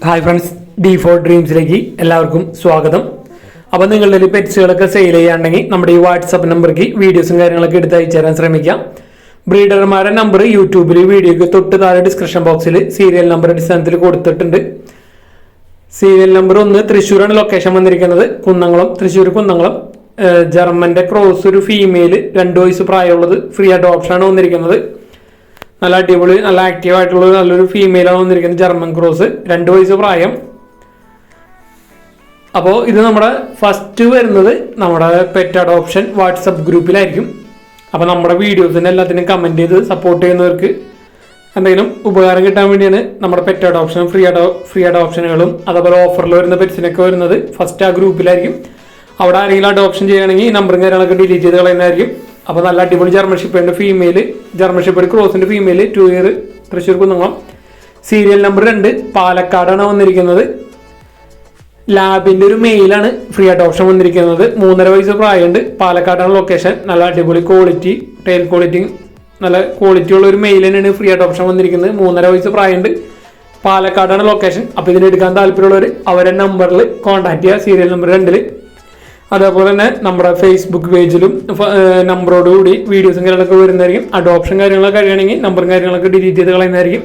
Hi friends, D4 ഡ്രീംസിലേക്ക് എല്ലാവർക്കും സ്വാഗതം. അപ്പോൾ നിങ്ങളുടെ പെറ്റ്സുകളൊക്കെ സെയിൽ ചെയ്യാണ്ടെങ്കിൽ നമ്മുടെ ഈ വാട്സപ്പ് നമ്പർക്ക് വീഡിയോസും കാര്യങ്ങളൊക്കെ എടുത്ത് അയച്ചു തരാൻ ശ്രമിക്കാം. ബ്രീഡർമാരുടെ നമ്പർ യൂട്യൂബിൽ വീഡിയോക്ക് തൊട്ട് താഴെ ഡിസ്ക്രിപ്ഷൻ ബോക്സിൽ സീരിയൽ നമ്പർ അടിസ്ഥാനത്തിൽ കൊടുത്തിട്ടുണ്ട്. സീരിയൽ നമ്പർ 1 തൃശ്ശൂരാണ് ലൊക്കേഷൻ വന്നിരിക്കുന്നത്. കുന്നംകുളം, തൃശ്ശൂർ കുന്നംകുളം. ജർമ്മൻ്റെ ക്രോസ്, ഒരു ഫീമെയിൽ, 2 വയസ്സ് പ്രായമുള്ളത്, ഫ്രീ അഡോപ്ഷനാണ് വന്നിരിക്കുന്നത്. നല്ല അടിപൊളി, നല്ല ആക്റ്റീവ് ആയിട്ടുള്ള നല്ലൊരു ഫീമെയിലാണ് വന്നിരിക്കുന്നത്. ജർമ്മൻ ക്രോസ്, 2 വയസ്സ് പ്രായം. അപ്പോൾ ഇത് നമ്മുടെ ഫസ്റ്റ് വരുന്നത് നമ്മുടെ പെറ്റ് അഡോപ്ഷൻ വാട്സപ്പ് ഗ്രൂപ്പിലായിരിക്കും. അപ്പോൾ നമ്മുടെ വീഡിയോസിന് എല്ലാത്തിനും കമൻറ്റ് ചെയ്ത് സപ്പോർട്ട് ചെയ്യുന്നവർക്ക് എന്തെങ്കിലും ഉപകാരം കിട്ടാൻ വേണ്ടിയാണ് നമ്മുടെ പെറ്റ് അഡോപ്ഷനും ഫ്രീ അഡോപ്ഷനുകളും അതുപോലെ ഓഫറിൽ വരുന്ന പെറ്റ്സിനൊക്കെ വരുന്നത് ഫസ്റ്റ് ആ ഗ്രൂപ്പിലായിരിക്കും. അവിടെ ആരെങ്കിലും അഡോപ്ഷൻ ചെയ്യുകയാണെങ്കിൽ ഈ നമ്പറും കാര്യങ്ങളൊക്കെ ഡിലീറ്റ് ചെയ്ത് കളയുന്നതായിരിക്കും. അപ്പോൾ നല്ല അടിപൊളി German shepherd female, German shepherd ക്രോസിൻ്റെ female, 2 year, Thrissur Kunnamkulam. Serial number 2 പാലക്കാടാണ് വന്നിരിക്കുന്നത്. ലാബിൻ്റെ ഒരു മെയിലാണ് ഫ്രീ അഡോപ്ഷൻ വന്നിരിക്കുന്നത്. 3.5 വയസ്സ് പ്രായമുണ്ട്. പാലക്കാടാണ് ലൊക്കേഷൻ. നല്ല അടിപൊളി ക്വാളിറ്റി, ടെയിൽ ക്വാളിറ്റി, നല്ല ക്വാളിറ്റി ഉള്ള ഒരു മെയിൽ തന്നെയാണ് ഫ്രീ അഡോപ്ഷൻ വന്നിരിക്കുന്നത്. 3.5 വയസ്സ് പ്രായമുണ്ട്. പാലക്കാടാണ് ലൊക്കേഷൻ. അപ്പോൾ ഇതിനെടുക്കാൻ താല്പര്യമുള്ളവർ അവരുടെ നമ്പറിൽ കോൺടാക്ട് ചെയ്യുക, സീരിയൽ നമ്പർ 2. അതേപോലെ തന്നെ നമ്മുടെ ഫേസ്ബുക്ക് പേജിലും നമ്പറോടുകൂടി വീഡിയോസും കാര്യങ്ങളൊക്കെ വരുന്നതായിരിക്കും. അഡോപ്ഷൻ കാര്യങ്ങളൊക്കെ കഴിയുകയാണെങ്കിൽ നമ്പറും കാര്യങ്ങളൊക്കെ ഡിലീറ്റ് ചെയ്ത് കളയുന്നതായിരിക്കും.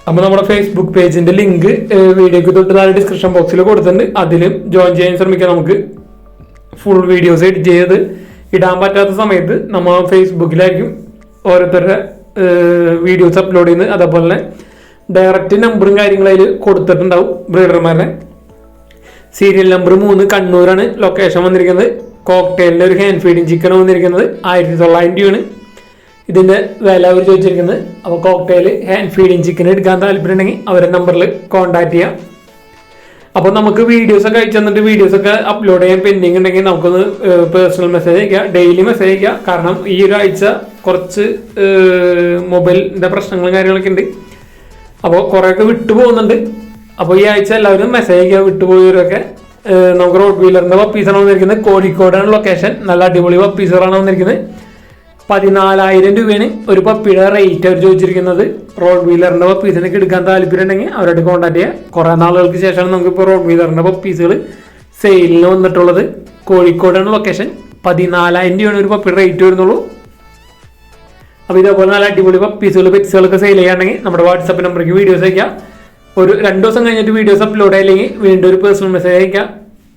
അപ്പോൾ നമ്മുടെ ഫേസ്ബുക്ക് പേജിൻ്റെ ലിങ്ക് വീഡിയോക്ക് തൊട്ട് താഴെ ഡിസ്ക്രിപ്ഷൻ ബോക്സിൽ കൊടുത്തിട്ടുണ്ട്. അതിലും ജോയിൻ ചെയ്യാൻ ശ്രമിക്കാം. നമുക്ക് ഫുൾ വീഡിയോസ് എഡിറ്റ് ചെയ്ത് ഇടാൻ പറ്റാത്ത സമയത്ത് നമ്മൾ ഫേസ്ബുക്കിലായിരിക്കും ഓരോരുത്തരുടെ വീഡിയോസ് അപ്ലോഡ് ചെയ്യുന്നത്. അതേപോലെ തന്നെ ഡയറക്റ്റ് നമ്പറും കാര്യങ്ങളും അതിൽ കൊടുത്തിട്ടുണ്ടാവും ബ്രീഡർമാരുടെ. സീരിയൽ നമ്പർ 3 കണ്ണൂരാണ് ലൊക്കേഷൻ വന്നിരിക്കുന്നത്. കോക്ടെയിലിൻ്റെ ഒരു ഹാൻഡ് ഫീഡിങ് ചിക്കൻ വന്നിരിക്കുന്നത് 1900 രൂപയാണ് ഇതിൻ്റെ വില അവർ ചോദിച്ചിരിക്കുന്നത്. അപ്പോൾ കോക്ടെയിൽ ഹാൻഡ് ഫീഡിങ് ചിക്കൻ എടുക്കാൻ താല്പര്യമുണ്ടെങ്കിൽ അവരുടെ നമ്പറിൽ കോൺടാക്ട് ചെയ്യാം. അപ്പോൾ നമുക്ക് വീഡിയോസൊക്കെ അയച്ചു തന്നിട്ട് വീഡിയോസൊക്കെ അപ്ലോഡ് ചെയ്യാൻ പെൻഡിങ് ഉണ്ടെങ്കിൽ നമുക്കൊന്ന് പേഴ്സണൽ മെസ്സേജ് അയക്കുക, ഡെയിലി മെസ്സേജ് അയക്കുക. കാരണം ഈ ഒരു ആഴ്ച കുറച്ച് മൊബൈലിൻ്റെ പ്രശ്നങ്ങളും കാര്യങ്ങളൊക്കെ ഉണ്ട്. അപ്പോൾ കുറേയൊക്കെ വിട്ടു പോകുന്നുണ്ട്. അപ്പോൾ ഈ ആഴ്ച എല്ലാവരും മെസ്സേജ് അയക്കുക, വിട്ടുപോയവരൊക്കെ. നമുക്ക് റോഡ് വീലറിൻ്റെ പപ്പീസാണ് വന്നിരിക്കുന്നത്. കോഴിക്കോടാണ് ലൊക്കേഷൻ. നല്ല അടിപൊളി പപ്പീസുകളാണ് വന്നിരിക്കുന്നത്. 14,000 രൂപയാണ് ഒരു പപ്പിയുടെ റേറ്റ് അവർ ചോദിച്ചിരിക്കുന്നത്. റോഡ് വീലറിൻ്റെ പപ്പീസിനൊക്കെ എടുക്കാൻ താല്പര്യമുണ്ടെങ്കിൽ അവരോട് കോൺടാക്ട് ചെയ്യുക. കുറേ നാളുകൾക്ക് ശേഷമാണ് നമുക്കിപ്പോൾ റോഡ് വീലറിൻ്റെ പപ്പീസുകൾ സെയിലിന് വന്നിട്ടുള്ളത്. കോഴിക്കോടാണ് ലൊക്കേഷൻ. 14,000 രൂപയാണ് ഒരു പപ്പിയുടെ റേറ്റ് വരുന്നുള്ളൂ. അപ്പോൾ ഇതേപോലെ നല്ല അടിപൊളി പെറ്റ്സുകളൊക്കെ സെയിൽ ചെയ്യുകയാണെങ്കിൽ നമ്മുടെ വാട്സപ്പ് നമ്പറിലേക്ക് വീഡിയോസ് അയക്കുക. ഒരു 2 ദിവസം കഴിഞ്ഞിട്ട് വീഡിയോസ് അപ്ലോഡ് ആയില്ലെങ്കിൽ വീണ്ടും ഒരു പേഴ്സണൽ മെസ്സേജ് അയക്കുക.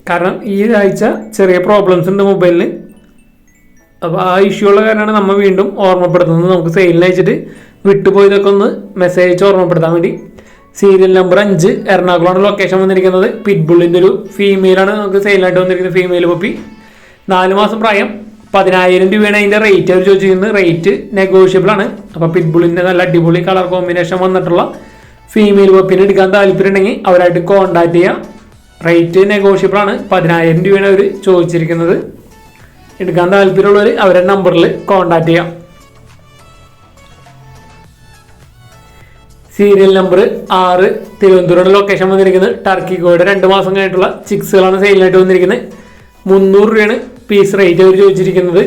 കാരണം ഈ ആഴ്ച ചെറിയ പ്രോബ്ലംസ് ഉണ്ട് മൊബൈലിന്. അപ്പോൾ ആ ഇഷ്യൂ ഉള്ള കാരണമാണ് നമ്മൾ വീണ്ടും ഓർമ്മപ്പെടുത്തുന്നത്. നമുക്ക് സെയിലിന് അയച്ചിട്ട് വിട്ടുപോയതൊക്കെ ഒന്ന് മെസ്സേജ് അയച്ച് ഓർമ്മപ്പെടുത്താൻ വേണ്ടി. സീരിയൽ നമ്പർ 5 എറണാകുളമാണ് ലൊക്കേഷൻ വന്നിരിക്കുന്നത്. പിറ്റ്ബുള്ളിൻ്റെ ഒരു ഫീമെയിലാണ് നമുക്ക് സെയിലായിട്ട് വന്നിരിക്കുന്നത്. ഫീമെയിൽ പപ്പി, 4 മാസം പ്രായം. 10,000 രൂപയാണ് അതിൻ്റെ റേറ്റ് അവർ ചോദിച്ചിരിക്കുന്നത്. റേറ്റ് നെഗോഷ്യബിൾ ആണ്. അപ്പോൾ പിറ്റ്ബുള്ളിൻ്റെ നല്ല അടിപൊളി കളർ കോമ്പിനേഷൻ വന്നിട്ടുള്ള ഫീമെയിൽ പപ്പിനെ എടുക്കാൻ താല്പര്യമുണ്ടെങ്കിൽ അവരായിട്ട് കോൺടാക്ട് ചെയ്യാം. റേറ്റ് നെഗോഷ്യബിൾ ആണ്. 10,000 രൂപയാണ് അവർ ചോദിച്ചിരിക്കുന്നത്. എടുക്കാൻ താല്പര്യമുള്ളവർ അവരുടെ നമ്പറിൽ കോൺടാക്ട് ചെയ്യാം. സീരിയൽ നമ്പർ 6 തിരുവനന്തപുരം ലൊക്കേഷൻ വന്നിരിക്കുന്നത്. ടർക്കി കോയുടെ 2 മാസം കഴിഞ്ഞിട്ടുള്ള ചിക്സുകളാണ് സെയിലായിട്ട് വന്നിരിക്കുന്നത്. 300 രൂപയാണ് പീസ് റേറ്റ് അവർ ചോദിച്ചിരിക്കുന്നത്.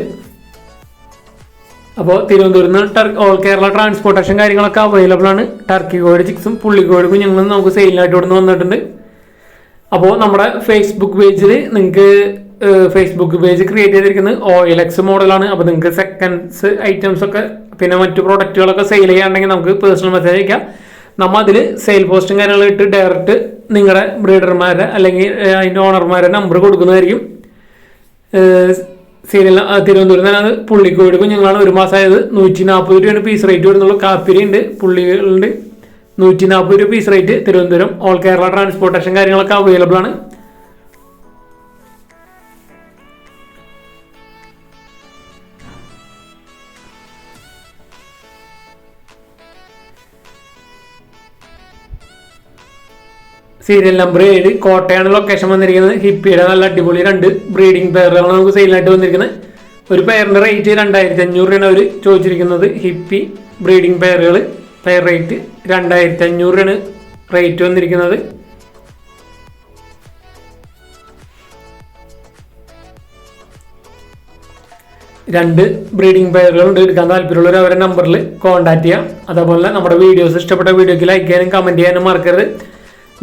അപ്പോൾ തിരുവനന്തപുരത്ത് നിന്ന് ഓൾ കേരള ട്രാൻസ്പോർട്ടേഷൻ കാര്യങ്ങളൊക്കെ അവൈലബിൾ ആണ്. ടർക്കി കോയുടെ ചിക്സും പുള്ളിക്കോയുടെ കുഞ്ഞുങ്ങളും നമുക്ക് സെയിലായിട്ട് ഇവിടെ നിന്ന് വന്നിട്ടുണ്ട്. അപ്പോൾ നമ്മുടെ ഫേസ്ബുക്ക് പേജിൽ നിങ്ങൾക്ക് ഫേസ്ബുക്ക് പേജ് ക്രിയേറ്റ് ചെയ്തിരിക്കുന്നത് OLX മോഡലാണ്. അപ്പോൾ നിങ്ങൾക്ക് സെക്കൻഡ്സ് ഐറ്റംസ് ഒക്കെ പിന്നെ മറ്റു പ്രോഡക്റ്റുകളൊക്കെ സെയിൽ ചെയ്യാണ്ടെങ്കിൽ നമുക്ക് പേഴ്സണൽ മെസ്സേജ് അയക്കാം. നമ്മൾ അതിൽ സെയിൽ പോസ്റ്റും കാര്യങ്ങളും ഇട്ട് ഡയറക്റ്റ് നിങ്ങളുടെ ബ്രീഡർമാരെ അല്ലെങ്കിൽ അതിൻ്റെ ഓണർമാരെ നമ്പർ കൊടുക്കുന്നതായിരിക്കും. തിരുവനന്തപുരം തന്നെ പുള്ളിക്കോട് കുഞ്ഞുങ്ങളാണ്. 1 മാസമായത്. 140 രൂപയാണ് പീസ് റേറ്റ് വരുന്നുള്ളൂ. കാപ്പിരി ഉണ്ട്, പുള്ളികളുണ്ട്. 140 രൂപ piece rate. Thiruvananthapuram all Kerala transportation കാര്യങ്ങളൊക്കെ അവൈലബിൾ ആണ്. സീരിയൽ നമ്പർ 7 കോട്ടയാണ് ലൊക്കേഷൻ വന്നിരിക്കുന്നത്. ഹിപ്പിയുടെ നല്ല അടിപൊളി 2 ബ്രീഡിംഗ് പെയറുകളാണ് നമുക്ക് സെയിലായിട്ട് വന്നിരിക്കുന്നത്. ഒരു പെയറിൻ്റെ റേറ്റ് 2,500 രൂപയാണ് അവർ ചോദിച്ചിരിക്കുന്നത്. ഹിപ്പി ബ്രീഡിംഗ് പെയർ റേറ്റ് 2,500 രൂപയാണ് റേറ്റ് വന്നിരിക്കുന്നത്. 2 ബ്രീഡിംഗ് പെയറുകളുണ്ട്. എടുക്കാൻ താല്പര്യമുള്ളവർ അവരുടെ നമ്പറിൽ കോൺടാക്ട് ചെയ്യാം. അതേപോലെ നമ്മുടെ വീഡിയോസ് ഇഷ്ടപ്പെട്ട വീഡിയോക്ക് ലൈക്ക് ചെയ്യാനും കമൻറ്റ് ചെയ്യാനും മറക്കരുത്.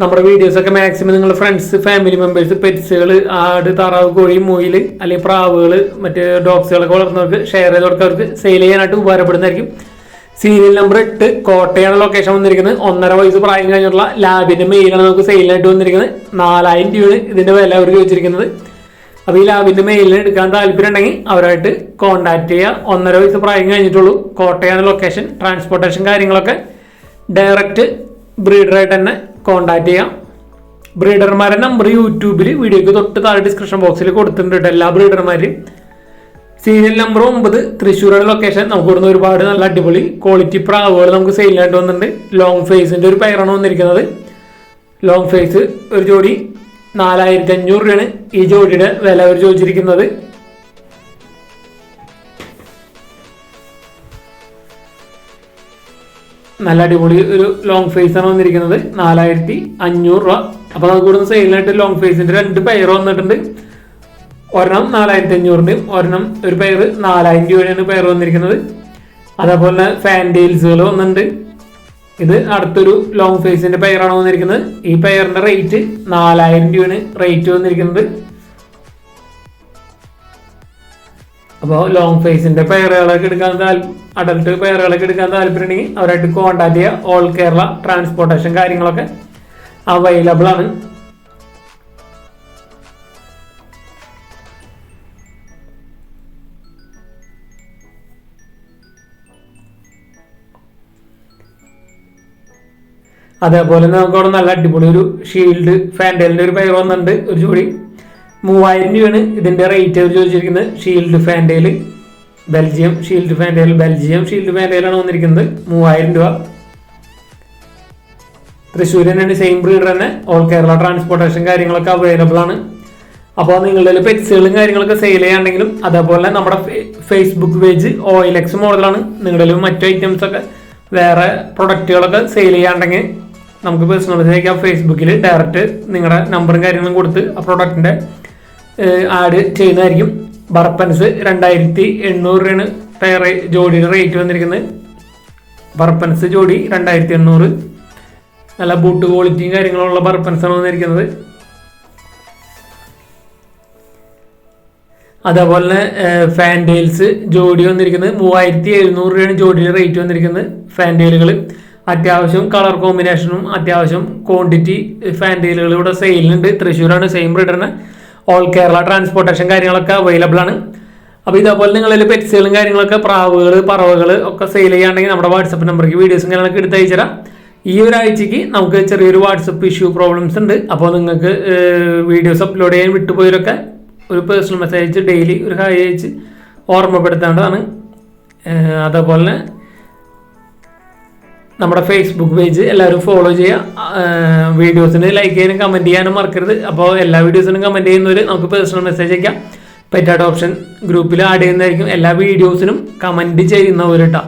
നമ്മുടെ വീഡിയോസൊക്കെ മാക്സിമം നിങ്ങൾ ഫ്രണ്ട്സ്, ഫാമിലി മെമ്പേഴ്സ്, പെറ്റ്സുകൾ, ആട്, താറാവ്, കോഴി, മുയിൽ അല്ലെങ്കിൽ പ്രാവുകൾ, മറ്റ് ഡോഗ്സുകളൊക്കെ വളർത്തുന്നവർക്ക് ഷെയർ ചെയ്ത് കൊടുത്തവർക്ക് സെയിൽ ചെയ്യാനായിട്ട് ഉപകാരപ്പെടുന്നതായിരിക്കും. സീരിയൽ നമ്പർ 8 കോട്ടയാണ് ലൊക്കേഷൻ വന്നിരിക്കുന്നത്. 1.5 വയസ്സ് പ്രായം കഴിഞ്ഞിട്ടുള്ള ലാബിൻ്റെ മെയിലാണ് നമുക്ക് സെയിലിനായിട്ട് വന്നിരിക്കുന്നത്. 4000 രൂപയാണ് ഇതിൻ്റെ വില അവർ ചോദിച്ചിരിക്കുന്നത്. അപ്പോൾ ഈ ലാബിൻ്റെ മെയിലിന് എടുക്കാൻ താല്പര്യം ഉണ്ടെങ്കിൽ അവരായിട്ട് കോൺടാക്ട് ചെയ്യുക. 1.5 വയസ്സ് പ്രായം കഴിഞ്ഞിട്ടുള്ളൂ. കോട്ടയാണ് ലൊക്കേഷൻ. ട്രാൻസ്പോർട്ടേഷൻ കാര്യങ്ങളൊക്കെ ഡയറക്റ്റ് ബ്രീഡറായിട്ട് തന്നെ കോൺടാക്ട് ചെയ്യാം. ബ്രീഡർമാരുടെ നമ്പർ യൂട്യൂബിൽ വീഡിയോയ്ക്ക് തൊട്ട് താഴെ ഡിസ്ക്രിപ്ഷൻ ബോക്സിൽ കൊടുത്തിട്ടുണ്ട് എല്ലാ ബ്രീഡർമാരും. സീരിയൽ നമ്പർ 9 തൃശ്ശൂരാണ് ലൊക്കേഷൻ. നമുക്ക് ഇവിടുന്ന് ഒരുപാട് നല്ല അടിപൊളി ക്വാളിറ്റി പ്രാവുകൾ നമുക്ക് സെയിലായിട്ട് വന്നിട്ടുണ്ട്. ലോങ് ഫേസിൻ്റെ ഒരു പെയറാണ് വന്നിരിക്കുന്നത്. ലോങ് ഫേസ് ഒരു ജോഡി 4500 രൂപയാണ് ഈ ജോഡിയുടെ വില അവർ ചോദിച്ചിരിക്കുന്നത്. നല്ല അടിപൊളി ഒരു ലോങ് ഫേസ് ആണ് വന്നിരിക്കുന്നത്. 4500 രൂപ. അപ്പോൾ നമുക്ക് ഇവിടുന്ന് സെയിലിനായിട്ട് ലോങ് ഫേസിൻ്റെ 2 പെയർ വന്നിട്ടുണ്ട്. ഒരെണ്ണം 4500-ൻ്റെയും ഒരെണ്ണം ഒരു പെയർ 4000 രൂപയാണ് പെയർ വന്നിരിക്കുന്നത്. അതേപോലെ ഫാൻഡെയിൽസുകൾ വന്നിട്ടുണ്ട്. ഇത് അടുത്തൊരു ലോങ് ഫേസിൻ്റെ പെയറാണ് വന്നിരിക്കുന്നത്. ഈ പെയറിൻ്റെ റേറ്റ് 4000 രൂപയാണ് റേറ്റ് വന്നിരിക്കുന്നത്. അപ്പോൾ ലോങ് ഫേസിൻ്റെ പെയറുകളൊക്കെ എടുക്കാൻ അഡൽട്ട് പെയറുകളൊക്കെ എടുക്കാൻ താല്പര്യമുണ്ടെങ്കിൽ അവരായിട്ട് കോൺടാക്ട് ചെയ്യുക. ഓൾ കേരള ട്രാൻസ്പോർട്ടേഷൻ കാര്യങ്ങളൊക്കെ അവൈലബിൾ ആണ്. അതേപോലെ നമുക്ക് അവിടെ നല്ല അടിപൊളി ഒരു ഷീൽഡ് ഫാൻഡേലിൻ്റെ ഒരു പെയർ വന്നിട്ടുണ്ട്. ഒരു ജോഡി 3000 രൂപയാണ് ഇതിൻ്റെ റേറ്റ് അവർ ചോദിച്ചിരിക്കുന്നത്. ഷീൽഡ് ഫാൻഡേൽ ബെൽജിയം ഷീൽഡ് ഫാൻഡേലാണ് വന്നിരിക്കുന്നത്. 3000 രൂപ. തൃശ്ശൂർ തന്നെയാണ്, സെയിം ബ്രീഡർ തന്നെ. ഓൾ കേരള ട്രാൻസ്പോർട്ടേഷൻ കാര്യങ്ങളൊക്കെ അവൈലബിൾ ആണ്. അപ്പോൾ നിങ്ങളുടെ പെറ്റ്സുകളും കാര്യങ്ങളൊക്കെ സെയിൽ ചെയ്യാണ്ടെങ്കിലും അതേപോലെ നമ്മുടെ ഫേസ്ബുക്ക് പേജ് OLX മോഡലാണ്. നിങ്ങളുടെ മറ്റു ഐറ്റംസൊക്കെ വേറെ പ്രൊഡക്റ്റുകളൊക്കെ സെയിൽ ചെയ്യാണ്ടെങ്കിൽ നമുക്ക് പേഴ്സണൽ മെസ്സേജ് അയക്കാം. ഫേസ്ബുക്കിൽ ഡയറക്റ്റ് നിങ്ങളുടെ നമ്പറും കാര്യങ്ങളും കൊടുത്ത് ആ പ്രൊഡക്റ്റിൻ്റെ ആഡ് ചെയ്യുന്നതായിരിക്കും. ബർപ്പൻസ് 2800 രൂപയാണ് പെയർ ജോഡിയുടെ റേറ്റ് വന്നിരിക്കുന്നത്. ബർപ്പൻസ് ജോഡി 2800. നല്ല ബൂട്ട് ക്വാളിറ്റിയും കാര്യങ്ങളുള്ള ബർപ്പൻസാണ് വന്നിരിക്കുന്നത്. അതേപോലെ ഫാൻഡെയിൽസ് ജോഡി വന്നിരിക്കുന്നത് 3700 രൂപയാണ് ജോഡിയുടെ റേറ്റ് വന്നിരിക്കുന്നത്. ഫാൻഡെയിലുകൾ അത്യാവശ്യം കളർ കോമ്പിനേഷനും അത്യാവശ്യം ക്വാണ്ടിറ്റി ഫാൻഡെയിലുകൾ ഇവിടെ സെയിലുണ്ട്. തൃശ്ശൂരാണ്, സെയിം ബ്രീഡറിന്. ഓൾ കേരള ട്രാൻസ്പോർട്ടേഷൻ കാര്യങ്ങളൊക്കെ അവൈലബിൾ ആണ്. അപ്പോൾ ഇതേപോലെ നിങ്ങളിൽ പെറ്റ്സുകളും കാര്യങ്ങളൊക്കെ പ്രാവുകൾ, പറവകൾ ഒക്കെ സെയിൽ ചെയ്യുകയാണെങ്കിൽ നമ്മുടെ വാട്സപ്പ് നമ്പർക്ക് വീഡിയോസും കാര്യങ്ങളൊക്കെ എടുത്ത് അയച്ചുതരാം. ഈ ഒരാഴ്ചയ്ക്ക് നമുക്ക് ചെറിയൊരു വാട്സപ്പ് ഇഷ്യൂ പ്രോബ്ലംസ് ഉണ്ട്. അപ്പോൾ നിങ്ങൾക്ക് വീഡിയോസ് അപ്ലോഡ് ചെയ്യാൻ വിട്ടുപോയവരൊക്കെ ഒരു പേഴ്സണൽ മെസ്സേജ് അയച്ച് ഡെയിലി ഒരു ഹായ് അയച്ച് ഓർമ്മപ്പെടുത്തേണ്ടതാണ്. അതേപോലെ നമ്മുടെ ഫേസ്ബുക്ക് പേജ് എല്ലാവരും ഫോളോ ചെയ്യുക. വീഡിയോസിന് ലൈക്ക് ചെയ്യാനും കമൻറ്റ് ചെയ്യാനും മറക്കരുത്. അപ്പോൾ എല്ലാ വീഡിയോസിനും കമൻറ്റ് ചെയ്യുന്നവർ നമുക്ക് പേഴ്സണൽ മെസ്സേജ് അയക്കാം. പെറ്റ് അഡോപ്ഷൻ ഗ്രൂപ്പിൽ ആഡ് ചെയ്യുന്നതായിരിക്കും. എല്ലാ വീഡിയോസിനും കമൻറ്റ് ചെയ്യുന്നവർ കേട്ടോ.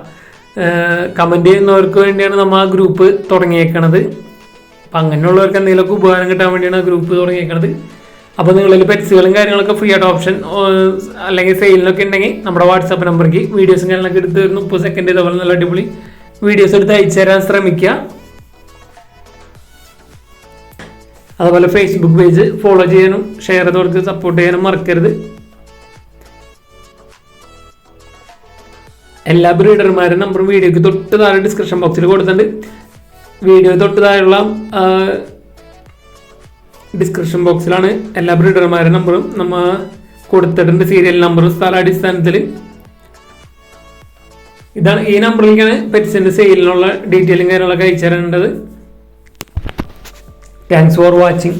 കമൻറ്റ് ചെയ്യുന്നവർക്ക് വേണ്ടിയാണ് നമ്മൾ ആ ഗ്രൂപ്പ് തുടങ്ങിയേക്കണത്. അപ്പം അങ്ങനെയുള്ളവർക്ക് എന്തെങ്കിലുമൊക്കെ ഉപകാരം കിട്ടാൻ വേണ്ടിയാണ് ആ ഗ്രൂപ്പ് തുടങ്ങിയേക്കണത്. അപ്പോൾ നിങ്ങളിൽ പെറ്റ്സുകളും കാര്യങ്ങളൊക്കെ ഫ്രീ അഡോപ്ഷൻ അല്ലെങ്കിൽ സെയിലിനൊക്കെ ഉണ്ടെങ്കിൽ നമ്മുടെ വാട്സാപ്പ് നമ്പർക്ക് വീഡിയോസും കാര്യങ്ങളൊക്കെ എടുത്ത് 30 സെക്കൻഡ് ഇതേപോലെ നല്ല അടിപൊളി വീഡിയോസ് എടുത്ത് അയച്ചു തരാൻ ശ്രമിക്കുക. അതുപോലെ ഫേസ്ബുക്ക് പേജ് ഫോളോ ചെയ്യാനും ഷെയർ ചെയ്തവർക്ക് സപ്പോർട്ട് ചെയ്യാനും മറക്കരുത്. എല്ലാ ബ്രീഡർമാരുടെ നമ്പറും വീഡിയോക്ക് തൊട്ട് താഴെ ഡിസ്ക്രിപ്ഷൻ ബോക്സിൽ കൊടുത്തിട്ടുണ്ട്. വീഡിയോ തൊട്ട് താഴെയുള്ള ഡിസ്ക്രിപ്ഷൻ ബോക്സിലാണ് എല്ലാ ബ്രീഡർമാരുടെ നമ്പറും നമ്മൾ കൊടുത്തിട്ടുണ്ട്. സീരിയൽ നമ്പറും സ്ഥലാടിസ്ഥാനത്തിൽ. ഇതാണ് ഈ നമ്പറിലേക്കാണ് പെറ്റ്സിൻ്റെ സെയിലിനുള്ള ഡീറ്റെയിലും കാര്യങ്ങളൊക്കെ അയച്ചു തരേണ്ടത്. Thanks for watching.